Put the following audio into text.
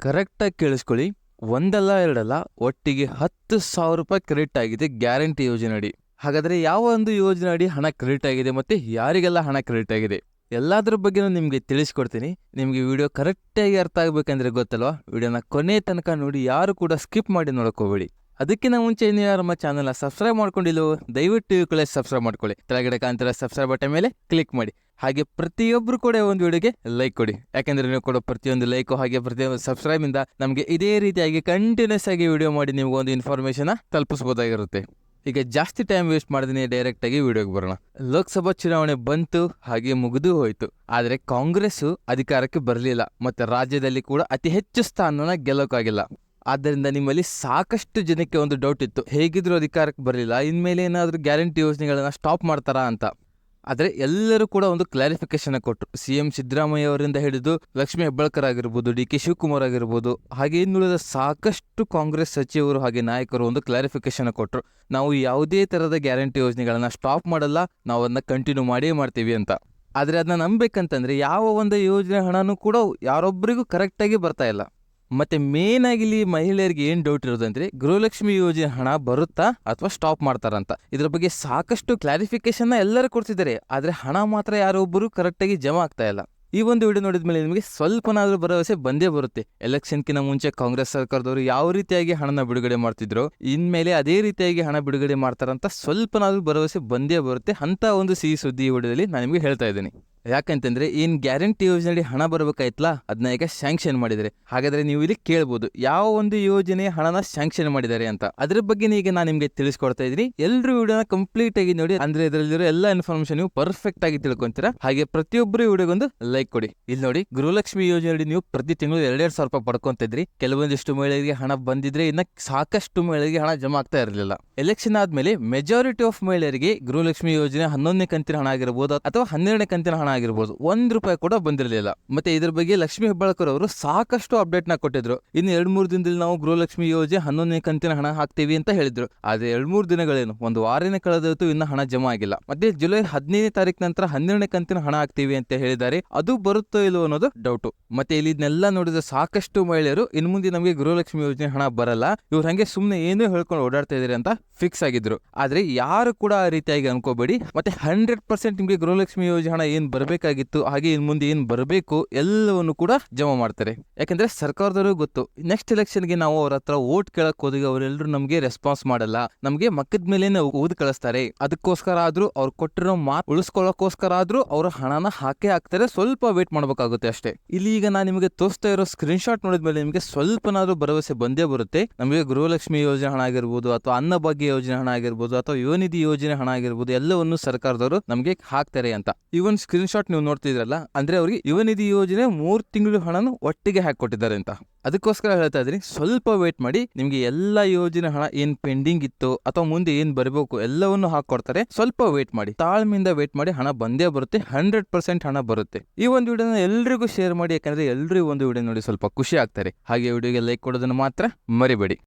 ಕರೆಕ್ಟಾಗಿ ಕೇಳಿಸ್ಕೊಳ್ಳಿ. ಒಂದಲ್ಲ ಎರಡಲ್ಲ, ಒಟ್ಟಿಗೆ 10,000 ರೂಪಾಯಿ ಕ್ರೆಡಿಟ್ ಆಗಿದೆ ಗ್ಯಾರಂಟಿ ಯೋಜನೆ ಅಡಿ. ಹಾಗಾದ್ರೆ ಯಾವ ಒಂದು ಯೋಜನೆ ಅಡಿ ಹಣ ಕ್ರೆಡಿಟ್ ಆಗಿದೆ ಮತ್ತೆ ಯಾರಿಗೆಲ್ಲ ಹಣ ಕ್ರೆಡಿಟ್ ಆಗಿದೆ ಎಲ್ಲಾದ್ರ ಬಗ್ಗೆನೂ ನಿಮಗೆ ತಿಳಿಸ್ಕೊಡ್ತೀನಿ. ನಿಮಗೆ ವಿಡಿಯೋ ಕರೆಕ್ಟಾಗಿ ಅರ್ಥ ಆಗ್ಬೇಕಂದ್ರೆ ಗೊತ್ತಲ್ವಾ, ವಿಡಿಯೋನ ಕೊನೆ ತನಕ ನೋಡಿ, ಯಾರು ಕೂಡ ಸ್ಕಿಪ್ ಮಾಡಿ ನೋಡ್ಕೋಬೇಡಿ. ಅದಕ್ಕಿಂತ ಮುಂಚೆ ಇನ್ನು ಯಾರು ನಮ್ಮ ಚಾನಲ್ನ ಸಬ್ಸ್ಕ್ರೈಬ್ ಮಾಡ್ಕೊಂಡಿಲ್ಲೋ ದಯವಿಟ್ಟು ಈ ಕಡೆ ಸಬ್ಸ್ಕ್ರೈಬ್ ಮಾಡ್ಕೊಳ್ಳಿ. ಕೆಳಗಡೆ ಕಾಣ್ತಿರೋ ಸಬ್ಸ್ಕ್ರೈಬ್ ಬಟನ್ ಮೇಲೆ ಕ್ಲಿಕ್ ಮಾಡಿ. ಹಾಗೆ ಪ್ರತಿಯೊಬ್ಬರು ಕೂಡ ಒಂದು ವಿಡಿಯೋಗೆ ಲೈಕ್ ಕೊಡಿ. ಯಾಕೆಂದ್ರೆ ನೀವು ಕೊಡೋ ಪ್ರತಿಯೊಂದು ಲೈಕು ಹಾಗೆ ಪ್ರತಿಯೊಂದು ಸಬ್ಸ್ಕ್ರೈಬಿಂದ ನಮಗೆ ಇದೇ ರೀತಿಯಾಗಿ ಕಂಟಿನ್ಯೂಸ್ ಆಗಿ ವಿಡಿಯೋ ಮಾಡಿ ನಿಮಗೊಂದು ಇನ್ಫಾರ್ಮೇಷನ್ ತಲುಪಿಸ್ಬೋದಾಗಿರುತ್ತೆ. ಈಗ ಜಾಸ್ತಿ ಟೈಮ್ ವೇಸ್ಟ್ ಮಾಡಿದೀನಿ, ಡೈರೆಕ್ಟ್ ಆಗಿ ವಿಡಿಯೋಗೆ ಬರೋಣ. ಲೋಕಸಭಾ ಚುನಾವಣೆ ಬಂತು, ಹಾಗೆ ಮುಗಿದು ಹೋಯ್ತು. ಆದರೆ ಕಾಂಗ್ರೆಸ್ ಅಧಿಕಾರಕ್ಕೆ ಬರಲಿಲ್ಲ, ಮತ್ತೆ ರಾಜ್ಯದಲ್ಲಿ ಕೂಡ ಅತಿ ಹೆಚ್ಚು ಸ್ಥಾನನ ಗೆಲ್ಲೋಕ್ಕಾಗಿಲ್ಲ. ಆದ್ದರಿಂದ ನಿಮ್ಮಲ್ಲಿ ಸಾಕಷ್ಟು ಜನಕ್ಕೆ ಒಂದು ಡೌಟ್ ಇತ್ತು, ಹೇಗಿದ್ರು ಅಧಿಕಾರಕ್ಕೆ ಬರಲಿಲ್ಲ, ಇನ್ಮೇಲೆ ಏನಾದರೂ ಗ್ಯಾರಂಟಿ ಯೋಜನೆಗಳನ್ನ ಸ್ಟಾಪ್ ಮಾಡ್ತಾರಾ ಅಂತ. ಆದರೆ ಎಲ್ಲರೂ ಕೂಡ ಒಂದು ಕ್ಲಾರಿಫಿಕೇಶನ್ ಕೊಟ್ಟರು. CM ಸಿದ್ದರಾಮಯ್ಯ ಅವರಿಂದ ಹಿಡಿದು ಲಕ್ಷ್ಮೀ ಹೆಬ್ಬಾಳ್ಕರ್ ಆಗಿರ್ಬೋದು, DK ಶಿವಕುಮಾರ್ ಆಗಿರ್ಬೋದು, ಹಾಗೆ ಇನ್ನುಳಿದ ಸಾಕಷ್ಟು ಕಾಂಗ್ರೆಸ್ ಸಚಿವರು ಹಾಗೆ ನಾಯಕರು ಒಂದು ಕ್ಲಾರಿಫಿಕೇಶನ್ ಕೊಟ್ಟರು. ನಾವು ಯಾವುದೇ ಥರದ ಗ್ಯಾರಂಟಿ ಯೋಜನೆಗಳನ್ನ ಸ್ಟಾಪ್ ಮಾಡಲ್ಲ, ನಾವು ಅದನ್ನ ಕಂಟಿನ್ಯೂ ಮಾಡೇ ಮಾಡ್ತೀವಿ ಅಂತ. ಆದರೆ ಅದನ್ನ ನಂಬೇಕಂತಂದ್ರೆ ಯಾವ ಒಂದು ಯೋಜನೆ ಹಣನೂ ಕೂಡ ಯಾರೊಬ್ಬರಿಗೂ ಕರೆಕ್ಟಾಗಿ ಬರ್ತಾ ಇಲ್ಲ. ಮತ್ತೆ ಮೇನ್ ಆಗಿ ಇಲ್ಲಿ ಮಹಿಳೆಯರಿಗೆ ಏನ್ ಡೌಟ್ ಇರೋದಂದ್ರೆ, ಗೃಹಲಕ್ಷ್ಮಿ ಯೋಜನೆ ಹಣ ಬರುತ್ತಾ ಅಥವಾ ಸ್ಟಾಪ್ ಮಾಡ್ತಾರಂತ. ಇದ್ರ ಬಗ್ಗೆ ಸಾಕಷ್ಟು ಕ್ಲಾರಿಫಿಕೇಶನ್ ಎಲ್ಲರೂ ಕೊಡ್ತಿದ್ದಾರೆ, ಆದ್ರೆ ಹಣ ಮಾತ್ರ ಯಾರೊಬ್ಬರು ಕರೆಕ್ಟಾಗಿ ಜಮಾ ಆಗ್ತಾ ಇಲ್ಲ. ಈ ಒಂದು ವಿಡಿಯೋ ನೋಡಿದ್ಮೇಲೆ ನಿಮಗೆ ಸ್ವಲ್ಪನಾದ್ರೂ ಭರವಸೆ ಬಂದೇ ಬರುತ್ತೆ. ಎಲೆಕ್ಷನ್ಕಿಂತ ಮುಂಚೆ ಕಾಂಗ್ರೆಸ್ ಸರ್ಕಾರದವರು ಯಾವ ರೀತಿಯಾಗಿ ಹಣನ ಬಿಡುಗಡೆ ಮಾಡ್ತಿದ್ರು, ಇನ್ಮೇಲೆ ಅದೇ ರೀತಿಯಾಗಿ ಹಣ ಬಿಡುಗಡೆ ಮಾಡ್ತಾರಂತ ಸ್ವಲ್ಪನಾದ್ರೂ ಭರವಸೆ ಬಂದೇ ಬರುತ್ತೆ. ಅಂತ ಒಂದು ಸಿಹಿ ಸುದ್ದಿ ಈ ವಿಡಿಯೋದಲ್ಲಿ ನಾನು ನಿಮಗೆ ಹೇಳ್ತಾ ಇದ್ದೀನಿ. ಯಾಕಂತಂದ್ರೆ ಏನ್ ಗ್ಯಾರಂಟಿ ಯೋಜನೆ ಹಣ ಬರಬೇಕಾಯ್ತಲ್ಲ, ಅದನ್ನ ಈಗ ಸ್ಯಾಂಕ್ಷನ್ ಮಾಡಿದ್ದಾರೆ. ಹಾಗಾದ್ರೆ ನೀವು ಇಲ್ಲಿ ಕೇಳ್ಬೋದು, ಯಾವ ಒಂದು ಯೋಜನೆ ಹಣನ ಸ್ಯಾಂಕ್ಷನ್ ಮಾಡಿದ್ದಾರೆ ಅಂತ. ಅದ್ರ ಬಗ್ಗೆ ಈಗ ನಾನು ನಿಮ್ಗೆ ತಿಳಿಸ್ಕೊಡ್ತಾ ಇದ್ದೀನಿ. ಎಲ್ಲರೂ ವಿಡಿಯೋನ ಕಂಪ್ಲೀಟ್ ಆಗಿ ನೋಡಿ, ಅಂದ್ರೆ ಇದರಲ್ಲಿರೋ ಎಲ್ಲ ಇನ್ಫಾರ್ಮೇಶನ್ ನೀವು ಪರ್ಫೆಕ್ಟ್ ಆಗಿ ತಿಳ್ಕೊಂತೀರಾ. ಹಾಗೆ ಪ್ರತಿಯೊಬ್ಬರು ವಿಡಿಯೋಗೊಂದು ಲೈಕ್ ಕೊಡಿ. ಇಲ್ಲಿ ನೋಡಿ, ಗೃಹಲಕ್ಷ್ಮಿ ಯೋಜನೆ ನೀವು ಪ್ರತಿ ತಿಂಗಳು 2,200 ರೂಪಾಯಿ ಪಡ್ಕೊಂತಿದ್ರಿ. ಕೆಲವೊಂದಿಷ್ಟು ಮಹಿಳೆಯರಿಗೆ ಹಣ ಬಂದಿದ್ರೆ ಇನ್ನ ಸಾಕಷ್ಟು ಮಹಿಳೆಯರಿಗೆ ಹಣ ಜಮಾ ಆಗ್ತಾ ಇರಲಿಲ್ಲ. ಎಲೆಕ್ಷನ್ ಆದ್ಮೇಲೆ ಮೆಜಾರಿಟಿ ಆಫ್ ಮಹಿಳೆಯರಿಗೆ ಗೃಹಲಕ್ಷ್ಮಿ ಯೋಜನೆ 11ನೇ ಕಂತಿನ ಹಣ ಆಗಿರಬಹುದು ಅಥವಾ 12ನೇ ಕಂತಿನ ಹಣ ಆಗಿರ್ಬೋದು, 1 ರೂಪಾಯಿ ಕೂಡ ಬಂದಿರಲಿಲ್ಲ. ಮತ್ತೆ ಇದ್ರ ಬಗ್ಗೆ ಲಕ್ಷ್ಮೀ ಹೆಬ್ಬಾಳ್ಕರ್ ಅವರು ಸಾಕಷ್ಟು ಅಪ್ಡೇಟ್ ನ ಕೊಟ್ಟಿದ್ರು. ಇನ್ನು 2-3 ದಿನದಲ್ಲಿ ನಾವು ಗೃಹಲಕ್ಷ್ಮಿ ಯೋಜನೆ 11ನೇ ಕಂತಿನ ಹಣ ಹಾಕ್ತೀವಿ ಅಂತ ಹೇಳಿದ್ರು. ಆದ್ರೆ 2-3 ದಿನಗಳೇನು, ಒಂದು ವಾರನೇ ಕಳೆದಿತ್ತು, ಇನ್ನ ಹಣ ಜಮಾ ಆಗಿಲ್ಲ. ಮತ್ತೆ ಜುಲೈ 15ನೇ ತಾರೀಕು ನಂತರ 12ನೇ ಕಂತಿನ ಹಣ ಹಾಕ್ತೀವಿ ಅಂತ ಹೇಳಿದ್ದಾರೆ. ಅದು ಬರುತ್ತೋ ಇಲ್ಲೋ ಅನ್ನೋದು ಡೌಟ್. ಮತ್ತೆ ಇಲ್ಲಿ ಇದನ್ನೆಲ್ಲ ನೋಡಿದ ಸಾಕಷ್ಟು ಮಹಿಳೆಯರು ಇನ್ನು ಮುಂದೆ ನಮಗೆ ಗೃಹಲಕ್ಷ್ಮಿ ಯೋಜನೆ ಹಣ ಬರಲ್ಲ, ಇವ್ರು ಹಂಗೆ ಸುಮ್ನೆ ಏನೋ ಹೇಳ್ಕೊಂಡು ಓಡಾಡ್ತಾ ಇದಾರೆ ಅಂತ ಫಿಕ್ಸ್ ಆಗಿದ್ರು. ಆದ್ರೆ ಯಾರು ಕೂಡ ಆ ರೀತಿಯಾಗಿ ಅನ್ಕೋಬೇಡಿ. ಮತ್ತೆ 100% ನಿಮ್ಗೆ ಗೃಹಲಕ್ಷ್ಮಿ ಯೋಜನೆ ಹಣ ಏನ್ ಬರಬೇಕಾಗಿತ್ತು ಹಾಗೆ ಇನ್ ಮುಂದೆ ಏನ್ ಬರಬೇಕು ಎಲ್ಲವನ್ನು ಕೂಡ ಜಮಾ ಮಾಡ್ತಾರೆ. ಯಾಕಂದ್ರೆ ಸರ್ಕಾರದವ್ರಿಗೂ ಗೊತ್ತು, ನೆಕ್ಸ್ಟ್ ಎಲೆಕ್ಷನ್ಗೆ ನಾವು ಅವ್ರ ಹತ್ರ ವೋಟ್ ಕೇಳಕ್ ಹೋದಾಗ ಅವರೆಲ್ಲರೂ ನಮ್ಗೆ ರೆಸ್ಪಾನ್ಸ್ ಮಾಡಲ್ಲ, ನಮ್ಗೆ ಮಕ್ಕದ ಮೇಲೆ ಊದ್ ಕಳಿಸ್ತಾರೆ. ಅದಕ್ಕೋಸ್ಕರ ಆದ್ರೂ ಅವ್ರು ಕೊಟ್ಟಿರೋ ಮಾತು ಉಳಿಸ್ಕೊಳ್ಳೋಕೋಸ್ಕರ ಆದ್ರೂ ಅವ್ರ ಹಣನ ಹಾಕ್ತಾರೆ. ಸ್ವಲ್ಪ ವೇಟ್ ಮಾಡ್ಬೇಕಾಗುತ್ತೆ ಅಷ್ಟೇ. ಇಲ್ಲಿ ಈಗ ನಾನು ನಿಮಗೆ ತೋರಿಸ್ತಾ ಇರೋ ಸ್ಕ್ರೀನ್ ಶಾಟ್ ನೋಡಿದ್ಮೇಲೆ ನಿಮಗೆ ಸ್ವಲ್ಪನಾದ್ರೂ ಭರವಸೆ ಬಂದೇ ಬರುತ್ತೆ. ನಮಗೆ ಗೃಹಲಕ್ಷ್ಮಿ ಯೋಜನೆ ಹಣ ಆಗಿರ್ಬೋದು, ಅಥವಾ ಅನ್ನಭಾಗ್ಯ ಯೋಜನೆ ಹಣ ಆಗಿರ್ಬೋದು, ಅಥವಾ ಯುವನಿಧಿ ಯೋಜನೆ ಹಣ ಆಗಿರ್ಬೋದು, ಎಲ್ಲವನ್ನು ಸರ್ಕಾರದವರು ನಮಗೆ ಹಾಕ್ತಾರೆ ಅಂತ. ಈ ಒಂದು ಸ್ಕ್ರೀನ್ ಶಾಟ್ ನೀವು ನೋಡ್ತಿದ್ರಲ್ಲ, ಅಂದ್ರೆ ಅವ್ರಿಗೆ ಯುವನಿಧಿ ಯೋಜನೆ 3 ತಿಂಗಳು ಹಣನು ಒಟ್ಟಿಗೆ ಹಾಕೊಟ್ಟಿದ್ದಾರೆ ಅಂತ. ಅದಕ್ಕೋಸ್ಕರ ಹೇಳ್ತಾ ಇದ್ದೀನಿ, ಸ್ವಲ್ಪ ವೇಟ್ ಮಾಡಿ. ನಿಮ್ಗೆ ಎಲ್ಲ ಯೋಜನೆ ಹಣ ಏನ್ ಪೆಂಡಿಂಗ್ ಇತ್ತು ಅಥವಾ ಮುಂದೆ ಏನ್ ಬರಬೇಕು ಎಲ್ಲವನ್ನು ಹಾಕೊಡ್ತಾರೆ. ಸ್ವಲ್ಪ ವೇಟ್ ಮಾಡಿ, ತಾಳ್ಮೆಯಿಂದ ವೇಟ್ ಮಾಡಿ. ಹಣ ಬಂದೇ ಬರುತ್ತೆ, 100% ಹಣ ಬರುತ್ತೆ. ಈ ಒಂದು ವಿಡಿಯೋನ ಎಲ್ರಿಗೂ ಶೇರ್ ಮಾಡಿ, ಯಾಕಂದ್ರೆ ಎಲ್ರಿಗೂ ಒಂದು ವಿಡಿಯೋ ನೋಡಿ ಸ್ವಲ್ಪ ಖುಷಿ ಆಗ್ತಾರೆ. ಹಾಗೆ ವಿಡಿಯೋಗೆ ಲೈಕ್ ಕೊಡೋದನ್ನು ಮಾತ್ರ ಮರಿಬೇಡಿ.